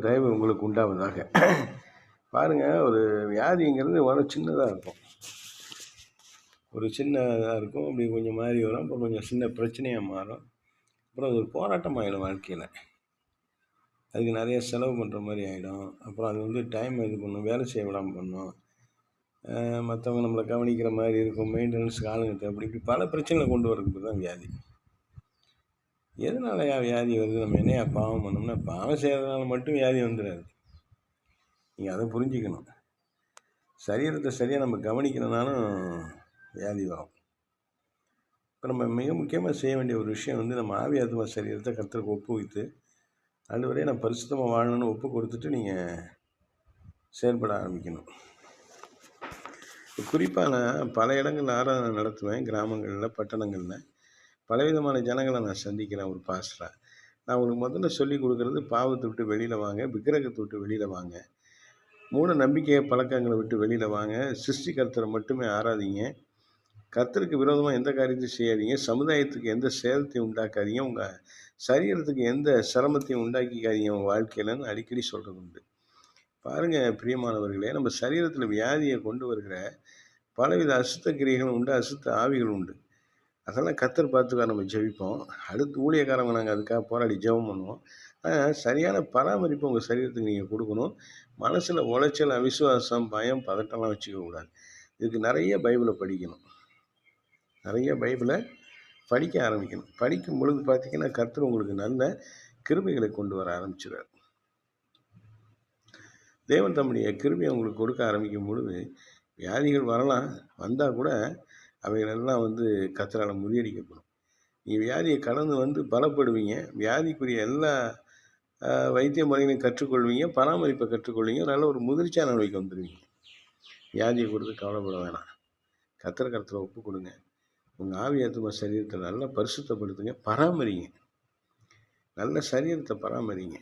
தயவு உங்களுக்கு உண்டாவதாக. பாருங்கள், ஒரு வியாதிங்கிறது சின்னதாக இருக்கும். ஒரு சின்னதாக இருக்கும், அப்படி கொஞ்சம் மாறி வரும், அப்புறம் கொஞ்சம் சின்ன பிரச்சனையாக மாறும், அப்புறம் அது ஒரு போராட்டம் ஆகிடும் வாழ்க்கையில். அதுக்கு நிறைய செலவு பண்ணுற மாதிரி ஆகிடும். அப்புறம் அது டைம் இது பண்ணும், வேலை செய்ய விடாமல் பண்ணும், மற்றவங்க நம்மளை கவனிக்கிற மாதிரி இருக்கும், மெயின்டெனன்ஸுக்கு ஆளுங்க அப்படி இப்படி பல பிரச்சனைகளை கொண்டு வரதுக்கு தான் வியாதி. எதனாலயா வியாதி வருது? நம்ம என்னையா பாவம் பண்ணோம்னா, பாவம் செய்கிறதுனால மட்டும் வியாதி வந்துடாது. நீங்கள் அதை புரிஞ்சுக்கணும். சரீரத்தை சரியாக நம்ம கவனிக்கணுன்னாலும் வியாதி வரும். இப்போ நம்ம மிக முக்கியமாக செய்ய வேண்டிய ஒரு விஷயம் நம்ம ஆவி ஆத்மா சரீரத்தை கர்த்தருக்கு ஒப்பு வைத்து, ஆண்டவரே நான் பரிசுத்தமாக வாழணும்னு ஒப்பு கொடுத்துட்டு நீங்கள் செயல்பட ஆரம்பிக்கணும். குறிப்பாக நான் பல இடங்களில் ஆராதனை நடத்துவேன், கிராமங்களில், பட்டணங்களில். பலவிதமான ஜனங்களை நான் சந்திக்கிறேன் ஒரு பாஸ்டராக. நான் உங்களுக்கு முதல்ல சொல்லிக் கொடுக்குறது, பாவத்தை விட்டு வெளியில் வாங்க, விக்கிரகத்தை விட்டு வெளியில் வாங்க, மூட நம்பிக்கை பழக்கங்களை விட்டு வெளியில் வாங்க, சிருஷ்டிகர்த்தரை மட்டுமே ஆராதிங்க, கர்த்தருக்கு விரோதமாக எந்த காரியத்தையும் செய்யாதீங்க, சமுதாயத்துக்கு எந்த சேதத்தையும் உண்டாக்காதீங்க, உங்கள் சரீரத்துக்கு எந்த சிரமத்தையும் உண்டாக்கிக்காதீங்க உங்கள் வாழ்க்கையிலன்னு அடிக்கடி சொல்கிறது உண்டு. பாருங்கள் பிரியமானவர்களே, நம்ம சரீரத்தில் வியாதியை கொண்டு வருகிற பலவித அசுத்த கிரியைகளும் உண்டு, அசுத்த ஆவிகள் உண்டு. அதெல்லாம் கர்த்தர் பார்த்துக்காக நம்ம ஜெபிப்போம். அடுத்து ஊழியக்காரங்க நாங்கள் அதுக்காக போராடி ஜெபம் பண்ணுவோம். சரியான பராமரிப்பு உங்கள் சரீரத்துக்கு நீங்கள் கொடுக்கணும். மனசில் உளைச்சல், அவிசுவாசம், பயம், பதட்டம்லாம் வச்சுக்க கூடாது. இதுக்கு நிறைய பைபிளை படிக்கணும், நிறைய பைபிளை படிக்க ஆரம்பிக்கணும். படிக்கும் பொழுது பார்த்திங்கன்னா கர்த்தர் உங்களுக்கு நல்ல கிருபைகளை கொண்டு வர ஆரம்பிச்சிடுறார். தேவன் தம்முடைய கிருபையை உங்களுக்கு கொடுக்க ஆரம்பிக்கும் பொழுது வியாதிகள் வரலாம், வந்தால் கூட அவைகளெல்லாம் கர்த்தரால் முறியடிக்கப்படும். நீங்கள் வியாதியை கடந்து பலப்படுவீங்க. வியாதிக்குரிய எல்லா வைத்திய முறைகளையும் கற்றுக்கொள்வீங்க, பராமரிப்பை கற்றுக்கொள்வீங்க, நல்ல ஒரு முதிர்ச்சியான நிலைக்கு வந்துடுவீங்க. வியாதியை கொடுத்து கவலைப்பட வேணாம். கர்த்தரை ஒப்பு கொடுங்க. உங்கள் ஆவி ஆத்தும சரீரத்தை நல்லா பரிசுத்தப்படுத்துங்க, பராமரிங்க, நல்ல சரீரத்தை பராமரிங்க,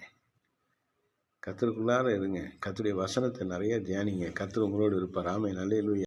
கர்த்தருக்குள்ளார இருங்க, கர்த்தருடைய வசனத்தை நிறைய தியானிங்க. கர்த்தர் உங்களோடு இருப்பார். ஆமென். அல்லேலூயா.